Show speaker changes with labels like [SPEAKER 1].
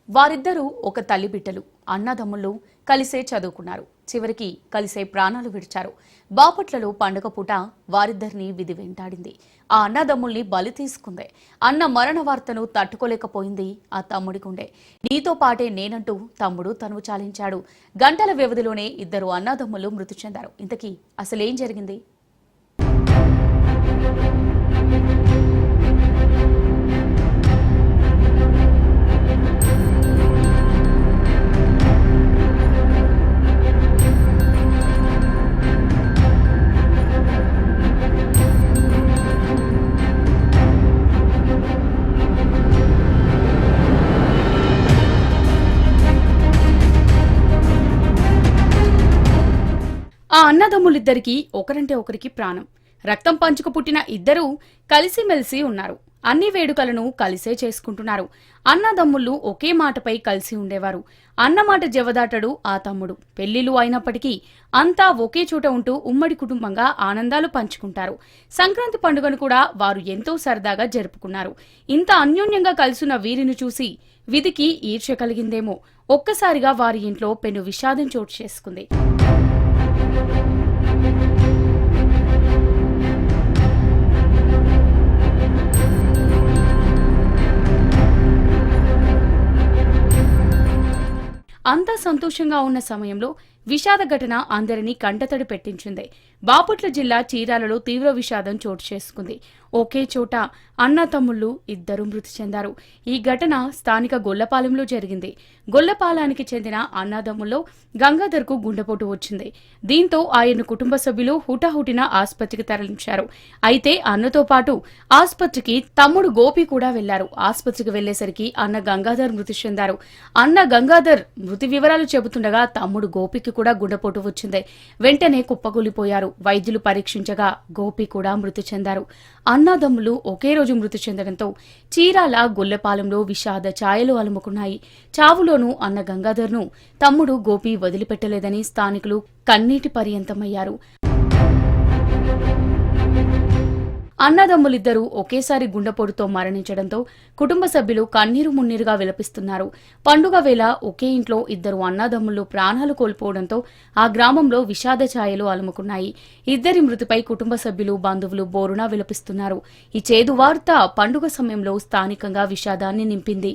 [SPEAKER 1] వారిద్దరూ ఒక తల్లి బిడ్డలు అన్నదమ్ముళ్ళు కలిసే చదువుకున్నారు. చివరికి కలిసే ప్రాణాలు విడిచారు. బాపట్లలో పండుగ పూట వారిద్దరిని విధి వెంటాడింది. ఆ అన్నదమ్ముల్ని బలి తీసుకుంది. అన్న మరణ వార్తను తట్టుకోలేకపోయింది ఆ తమ్ముడి గుండె. నీతో పాటే నేనంటూ తమ్ముడు తనువు చాలించాడు. గంటల వ్యవధిలోనే ఇద్దరు అన్నదమ్ములు మృతి చెందారు. ఇంతకీ అసలేం జరిగింది? ఆ అన్నదమ్ములిద్దరికీ ఒకరంటే ఒకరికి ప్రాణం. రక్తం పంచుకు పుట్టిన ఇద్దరూ కలిసిమెలిసి ఉన్నారు. అన్ని వేడుకలను కలిసే చేసుకుంటున్నారు. అన్నదమ్ముళ్ళు ఒకే మాటపై కలిసి ఉండేవారు. అన్నమాట జవదాటడు ఆ తమ్ముడు. పెళ్లిళ్లు అయినప్పటికీ అంతా ఒకే చోట ఉంటూ ఉమ్మడి కుటుంబంగా ఆనందాలు పంచుకుంటారు. సంక్రాంతి పండుగను కూడా వారు ఎంతో సరదాగా జరుపుకున్నారు. ఇంత అన్యోన్యంగా కలిసున్న వీరిని చూసి విధికి ఈర్ష్య కలిగిందేమో. ఒక్కసారిగా వారి ఇంట్లో పెను విషాదం చోటు చేసుకుంది. అంతా సంతోషంగా ఉన్న సమయంలో విషాద ఘటన అందరినీ కంటతడి పెట్టించింది. బాపట్ల జిల్లా చీరాలలో తీవ్ర విషాదం చోటు చేసుకుంది. ఒకే చోట అన్న తమ్ముళ్లు ఇద్దరు మృతి చెందారు. ఈ ఘటన స్థానిక గొల్లపాలెంలో జరిగింది. గొల్లపాలానికి చెందిన అన్నదమ్ముల్లో గంగాధర్కు గుండెపోటు వచ్చింది. దీంతో ఆయన కుటుంబ సభ్యులు హుటాహుటిన ఆసుపత్రికి తరలించారు. అయితే అన్నతో పాటు ఆసుపత్రికి తమ్ముడు గోపి కూడా వెళ్లారు. ఆసుపత్రికి వెళ్లేసరికి అన్న గంగాధర్ మృతి చెందారు. అన్న గంగాధర్ మృతి వివరాలు చెబుతుండగా తమ్ముడు గోపికి కూడా గుండెపోటు వచ్చింది. వెంటనే కుప్పకూలిపోయారు. వైద్యులు పరీక్షించగా గోపి కూడా మృతి చెందారు. అన్నదమ్ములు ఒకే రోజు మృతి చెందడంతో చీరాల గొల్లపాలెంలో విషాద ఛాయలు అలుముకున్నాయి. చావులోనూ అన్న గంగాధర్ను తమ్ముడు గోపి వదిలిపెట్టలేదని స్థానికులు కన్నీటి పర్యంతమయ్యారు. అన్నదమ్ములిద్దరూ ఒకేసారి గుండెపోటుతో మరణించడంతో కుటుంబ సభ్యులు కన్నీరు మున్నీరుగా విలపిస్తున్నారు. పండుగ వేళ ఒకే ఇంట్లో ఇద్దరు అన్నదమ్ములు ప్రాణాలు కోల్పోవడంతో ఆ గ్రామంలో విషాద ఛాయలు అలుముకున్నాయి. ఇద్దరి మృతిపై కుటుంబ సభ్యులు, బంధువులు బోరున విలపిస్తున్నారు. ఈ చేదు వార్త పండుగ సమయంలో స్థానికంగా విషాదాన్ని నింపింది.